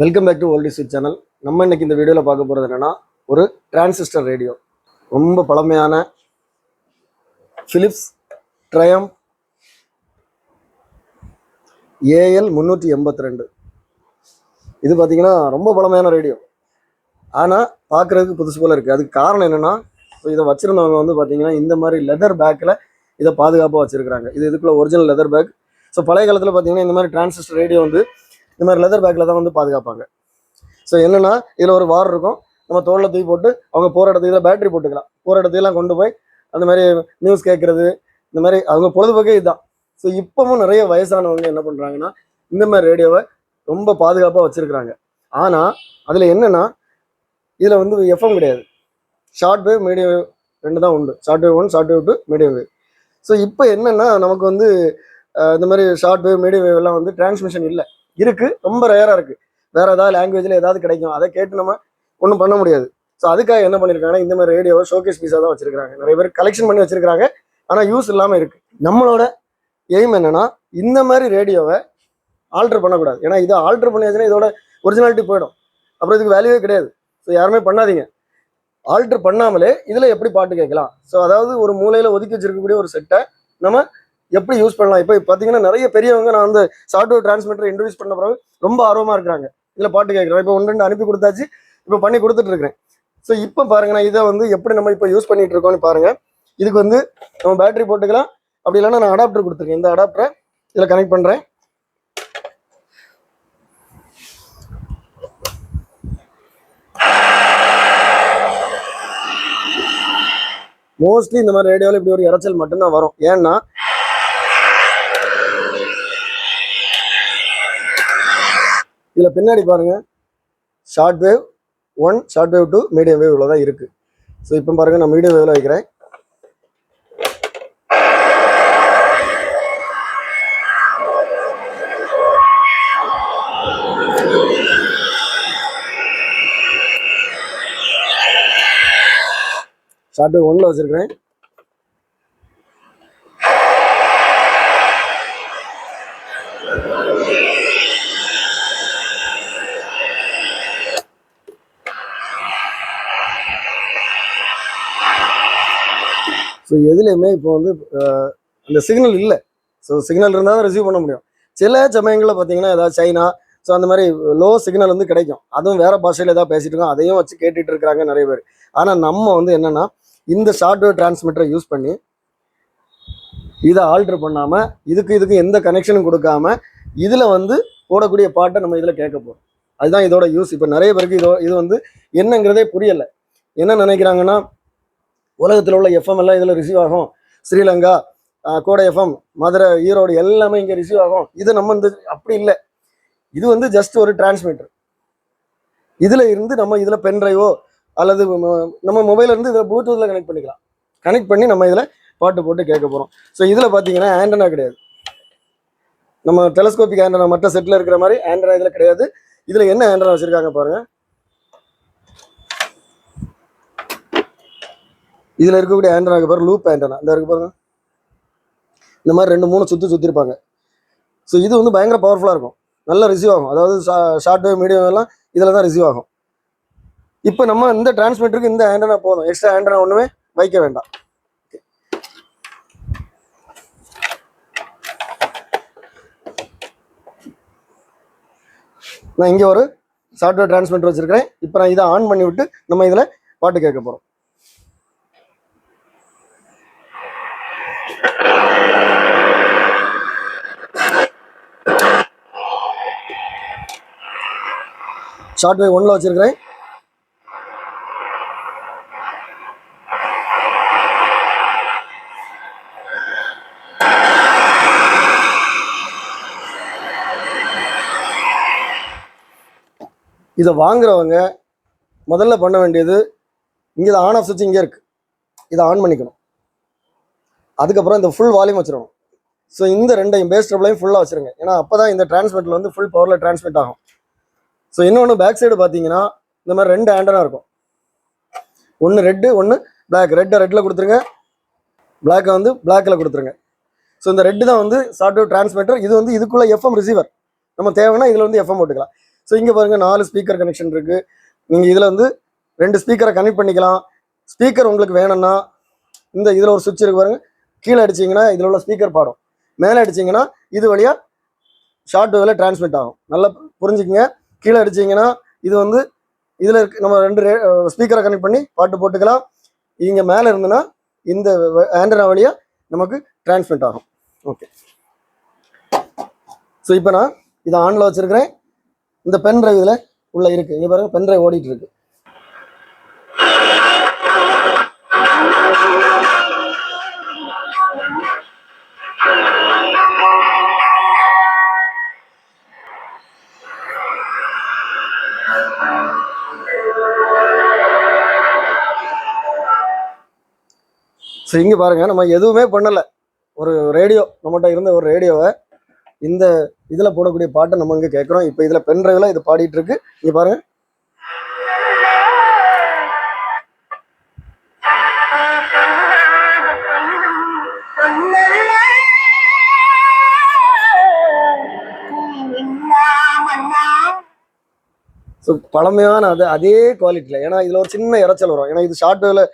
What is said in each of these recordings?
Welcome back to old sweet channel. நம்ம இன்னைக்கு இந்த வீடியோவில் பார்க்க போகிறது என்னன்னா, ஒரு டிரான்சிஸ்டர் ரேடியோ. ரொம்ப பழமையான ஃபிலிப்ஸ் ட்ரையம்ப் ஏஎல் 382. இது பார்த்தீங்கன்னா ரொம்ப பழமையான ரேடியோ, ஆனால் பார்க்குறதுக்கு புதுசு போல் இருக்குது. அதுக்கு காரணம் என்னென்னா, இதை வச்சுருந்தவங்க வந்து பார்த்தீங்கன்னா இந்த மாதிரி லெதர் பேக்கில் இதை பாதுகாப்பாக வச்சுருக்கிறாங்க. இதுக்குள்ளே ஒரிஜினல் லெதர் பேக். ஸோ பழைய காலத்தில் பார்த்தீங்கன்னா இந்த மாதிரி டிரான்சிஸ்டர் ரேடியோ வந்து இந்த மாதிரி லெதர் பேக்கில் தான் வந்து பாதுகாப்பாங்க. ஸோ என்னென்னா, இதில் ஒரு வார் இருக்கும், நம்ம தோளில் தூக்கி போட்டு அவங்க போகிற இடத்துக்கு இதில் பேட்டரி போட்டுக்கலாம். போகிற இடத்துக்கெல்லாம் கொண்டு போய் அந்த மாதிரி நியூஸ் கேட்குறது, இந்த மாதிரி அவங்க பொழுதுபோக்கே இதுதான். ஸோ இப்போவும் நிறைய வயசானவங்க என்ன பண்ணுறாங்கன்னா இந்த மாதிரி ரேடியோவை ரொம்ப பாதுகாப்பாக வச்சுருக்குறாங்க. ஆனால் அதில் என்னென்னா, இதில் வந்து எஃப்எம் கிடையாது, ஷார்ட் வேவ் மீடியம் வேவ் ரெண்டு தான் உண்டு. Short wave 1, short wave 2, medium wave. So இப்போ என்னென்னா, நமக்கு வந்து இந்த மாதிரி ஷார்ட் வேவ் மீடியம் வேவ் எல்லாம் வந்து டிரான்ஸ்மிஷன் இல்லை, இருக்குது, ரொம்ப ரேராக இருக்குது. வேறு ஏதாவது லாங்குவேஜில் ஏதாவது கிடைக்கும், அதை கேட்டு நம்ம ஒன்றும் பண்ண முடியாது. ஸோ அதுக்காக என்ன பண்ணியிருக்காங்கன்னா, இந்த மாதிரி ரேடியோவை ஷோகேஸ் பீஸாக தான் வச்சுருக்காங்க. நிறைய பேர் கலெக்ஷன் பண்ணி வச்சுருக்காங்க, ஆனால் யூஸ் இல்லாமல் இருக்குது. நம்மளோட எய்ம் என்னென்னா, இந்த மாதிரி ரேடியோவை ஆல்ட்ரு பண்ணக்கூடாது. ஏன்னா இதை ஆல்ட்ரு பண்ணியாச்சுன்னா இதோட ஒரிஜினாலிட்டி போயிடும், அப்புறம் இதுக்கு வேல்யூவே கிடையாது. ஸோ யாருமே பண்ணாதீங்க. ஆல்ட்ரு பண்ணாமலே இதில் எப்படி பாட்டு கேட்கலாம், ஸோ அதாவது ஒரு மூலையில் ஒதுக்கி வச்சிருக்கக்கூடிய ஒரு செட்டை நம்ம எப்படி யூஸ் பண்ணலாம். இப்போ பார்த்தீங்கன்னா நிறைய பெரியவங்க, நான் வந்து சாஃப்ட்வேர் டிரான்ஸ்மிட்டர் இன்ட்ரடியூஸ் பண்ண பிறகு ரொம்ப ஆர்வமாக இருக்கிறாங்க, இதில் பாட்டு கேட்குறேன். இப்போ 1-2 அனுப்பி கொடுத்தாச்சு, இப்போ பண்ணி கொடுத்துட்ருக்கிறேன். ஸோ இப்போ பாருங்க, நான் இதை வந்து எப்படி நம்ம இப்போ யூஸ் பண்ணிட்டு இருக்கோம்னு பாருங்க. இதுக்கு வந்து நம்ம பேட்டரி போட்டுக்கலாம், அப்படி இல்லைன்னா நான் அடாப்டர் கொடுத்துருக்கேன். இந்த அடாப்டரை இதில் கனெக்ட் பண்ணுறேன். மோஸ்ட்லி இந்த மாதிரி ரேடியோவில் இப்படி ஒரு இரைச்சல் மட்டும்தான் வரும். ஏன்னா இதில் பின்னாடி பாருங்கள், short wave 1, short wave 2, medium wave இவ்வளோ தான் இருக்குது. ஸோ இப்போ பாருங்கள், நான் மீடியம் வேவில் வைக்கிறேன். ஷார்ட் வேவ் 1ல் வச்சுருக்கிறேன். ஸோ எதுலேயுமே இப்போ வந்து அந்த சிக்னல் இல்லை. ஸோ சிக்னல் இருந்தால் தான் ரிசீவ் பண்ண முடியும். சில சமயங்களில் பார்த்தீங்கன்னா ஏதாவது சைனா, ஸோ அந்த மாதிரி லோ சிக்னல் வந்து கிடைக்கும், அதுவும் வேறு பாஷையில் ஏதாவது பேசிகிட்டு இருக்கோம், அதையும் வச்சு கேட்டுட்டு இருக்கிறாங்க நிறைய பேர். ஆனால் நம்ம வந்து என்னென்னா, இந்த ஷார்ட்வேர் டிரான்ஸ்மிட்டரை யூஸ் பண்ணி இதை ஆல்ட்ரு பண்ணாமல், இதுக்கு எந்த கனெக்ஷனும் கொடுக்காம இதில் வந்து போடக்கூடிய பாட்டை நம்ம இதில் கேட்க போகிறோம். அதுதான் இதோட யூஸ். இப்போ நிறைய பேருக்கு இது வந்து என்னங்கிறதே புரியலை. என்ன நினைக்கிறாங்கன்னா, உலகத்தில் உள்ள எஃப்எம் எல்லாம் இதில் ரிசீவ் ஆகும், ஸ்ரீலங்கா, கோடை எஃப்எம், மதுரை, ஈரோடு எல்லாமே இங்கே ரிசீவ் ஆகும். இது நம்ம வந்து அப்படி இல்லை. இது வந்து ஜஸ்ட் ஒரு டிரான்ஸ்மிட்டர். இதில் இருந்து நம்ம இதில் பென்ட்ரைவோ அல்லது நம்ம மொபைலிருந்து இதில் ப்ளூடூத்தில் கனெக்ட் பண்ணிக்கலாம். கனெக்ட் பண்ணி நம்ம இதில் பாட்டு போட்டு கேட்க போகிறோம். ஸோ இதில் பார்த்தீங்கன்னா ஆண்டனா கிடையாது. நம்ம டெலஸ்கோபிக் ஆண்டனா மற்ற செட்டில் இருக்கிற மாதிரி ஆண்டனா இதில் கிடையாது. இதில் என்ன ஆண்டனா வச்சுருக்காங்க பாருங்கள். இதில் இருக்கக்கூடிய ஆண்டனாக்கு பாருங்க, லூப் ஆண்டனா இந்த இருக்கு பாருங்க. இந்த மாதிரி 2-3 சுற்றிருப்பாங்க. ஸோ இது வந்து பயங்கர பவர்ஃபுல்லாக இருக்கும், நல்லா ரிசீவ் ஆகும். அதாவது ஷார்ட் வேவ், மீடியம் எல்லாம் இதில் தான் ரிசீவ் ஆகும். இப்போ நம்ம இந்த டிரான்ஸ்மிட்டருக்கு இந்த ஆண்டனா போதும், எக்ஸ்ட்ரா ஆண்டனா ஒன்றுமே வைக்க வேண்டாம். நான் இங்கே ஒரு சாஃப்ட்வேர் டிரான்ஸ்மிட்டர் வச்சுருக்கிறேன். இப்போ நான் இதை ஆன் பண்ணி விட்டு நம்ம இதில் பாட்டு கேட்க போகிறோம். ஷார்ட் வேவ் 1ல் வச்சுருக்கிறேன். இதை வாங்குறவங்க முதல்ல பண்ண வேண்டியது, இங்கே இதை ஆன் ஆஃப் சுவிட்ச் இங்கே இருக்குது, இதை ஆன் பண்ணிக்கணும். அதுக்கப்புறம் இந்த ஃபுல் வால்யூம் வச்சுருக்கணும். ஸோ இந்த ரெண்டையும் பேஸ் ட்ரபிளையும் ஃபுல்லாக வச்சுருங்க. ஏன்னா அப்போ தான் இந்த டிரான்ஸ்மிட்டர் வந்து ஃபுல் பவரில் டிரான்ஸ்மிட் ஆகும். ஸோ இன்னொன்று, பேக் சைடு பார்த்தீங்கன்னா இந்த மாதிரி 2 ஆண்டனா இருக்கும். ஒன்று ரெட்டு, ஒன்று பிளாக். ரெட்டில் கொடுத்துருங்க, பிளாக்கை வந்து பிளாக்கில் கொடுத்துருங்க. ஸோ இந்த ரெட்டு தான் வந்து சாஃப்ட்வேர் டிரான்ஸ்மிட்டர். இது வந்து இதுக்குள்ளே எஃப்எம் ரிசீவர். நம்ம தேவைன்னா இதில் வந்து எஃப்எம் போட்டுக்கலாம். ஸோ இங்கே பாருங்கள் 4 ஸ்பீக்கர் கனெக்ஷன் இருக்குது. நீங்கள் இதில் வந்து 2 ஸ்பீக்கரை கனெக்ட் பண்ணிக்கலாம். ஸ்பீக்கர் உங்களுக்கு வேணும்னா இதில் ஒரு சுவிட்ச் இருக்கு பாருங்கள். கீழே அடிச்சிங்கன்னா இதில் உள்ள ஸ்பீக்கர் பாடும், மேலே அடிச்சிங்கன்னா இது வழியாக ஷார்ட் வேவில் டிரான்ஸ்மிட் ஆகும். நல்லா புரிஞ்சுக்குங்க. கீழே அடிச்சிங்கன்னா இது வந்து இதில் இருக்கு, நம்ம 2 ஸ்பீக்கரை கனெக்ட் பண்ணி பாட்டு போட்டுக்கலாம். இங்கே மேலே இருந்துன்னா இந்த ஆண்டனா வழியாக நமக்கு டிரான்ஸ்மிட் ஆகும். ஓகே, ஸோ இப்போ நான் இதை ஆனில் வச்சுருக்கிறேன். இந்த பென் டிரைவ் இதில் உள்ள இருக்குது. இங்கே பாருங்கள், பென் டிரைவ் ஓடிட்டு இருக்கு. ஸோ இங்கே பாருங்கள், நம்ம எதுவுமே பண்ணலை. ஒரு ரேடியோ நம்மகிட்ட இருந்த ஒரு ரேடியோவை இந்த இதில் போடக்கூடிய பாட்டை நம்ம இங்கே கேட்குறோம். இப்போ இதில் பென் டிரைவில் இது பாடிட்டு இருக்கு. இங்கே பாருங்கள், ஸோ பழமையான அதே குவாலிட்டியில். ஏன்னா இதில் ஒரு சின்ன இறைச்சல் வரும். ஏன்னா இது ஷார்ட் வேவில்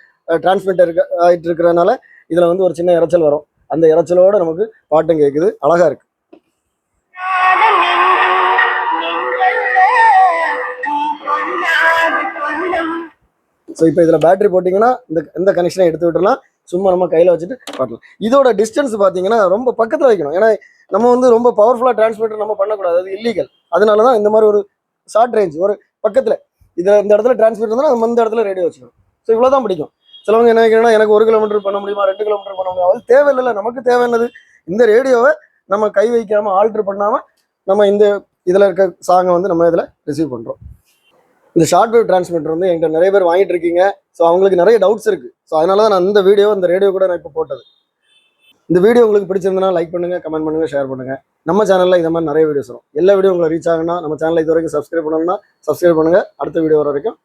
டிரான்ஸ்மிட் ஆகிட்டு இருக்கிறதுனால இதில் வந்து ஒரு சின்ன இறைச்சல் வரும். அந்த இறைச்சலோட நமக்கு பாட்டும் கேட்குது, அழகாக இருக்குது. ஸோ இப்போ இதில் பேட்டரி போட்டிங்கன்னா இந்த கனெக்ஷனை எடுத்து விட்டுலாம். சும்மா நம்ம கையில் வச்சுட்டு பாட்டலாம். இதோட டிஸ்டன்ஸ் பார்த்தீங்கன்னா ரொம்ப பக்கத்தில் வைக்கணும். ஏன்னா நம்ம வந்து ரொம்ப பவர்ஃபுல்லாக டிரான்ஸ்மிட்டர் நம்ம பண்ணக்கூடாது, அது இல்லீகல். அதனால தான் இந்த மாதிரி ஒரு ஷார்ட் ரேஞ்ச் ஒரு பக்கத்தில் இந்த இடத்துல டிரான்ஸ்மிட்டர் இருந்தால் நம்ம இந்த இடத்துல ரேடியோ வச்சுக்கணும். ஸோ இவ்வளோ தான் பிடிக்கும். சிலவங்க என்ன கேட்கணும்னா, எனக்கு 1 கிலோமீட்டர் பண்ண முடியுமா, 2 கிலோமீட்டர் பண்ண முடியுமா? அது தேவையில்லை. நமக்கு தேவையானது இந்த ரேடியோவை நம்ம கை வைக்காமல் ஆல்ட்ரு பண்ணாமல் நம்ம இதில் இருக்க சாங்கை வந்து நம்ம இதில் ரிசீவ் பண்ணுறோம். இந்த ஷார்ட் வேவ் டிரான்ஸ்மிட்டர் வந்து என்கிட்ட நிறைய பேர் வாங்கிட்டு இருக்கீங்க. ஸோ அவங்களுக்கு நிறைய டவுட்ஸ் இருக்குது. ஸோ அதனால தான் நான் இந்த ரேடியோ கூட நான் இப்போ போட்டது. இந்த வீடியோ உங்களுக்கு பிடிச்சிருந்தனா லைக் பண்ணுங்கள், கமெண்ட் பண்ணுங்கள், ஷேர் பண்ணுங்கள். நம்ம சேனலில் இந்த மாதிரி நிறைய வீடியோஸ் வரும். எல்லா வீடியோ உங்களுக்கு ரீச் ஆகுனா நம்ம சேனலை இது வரைக்கும் சப்ஸ்கிரைப் பண்ணணும்னா சப்ஸ்கிரைப் பண்ணுங்கள். அடுத்த வீடியோ வர வரைக்கும்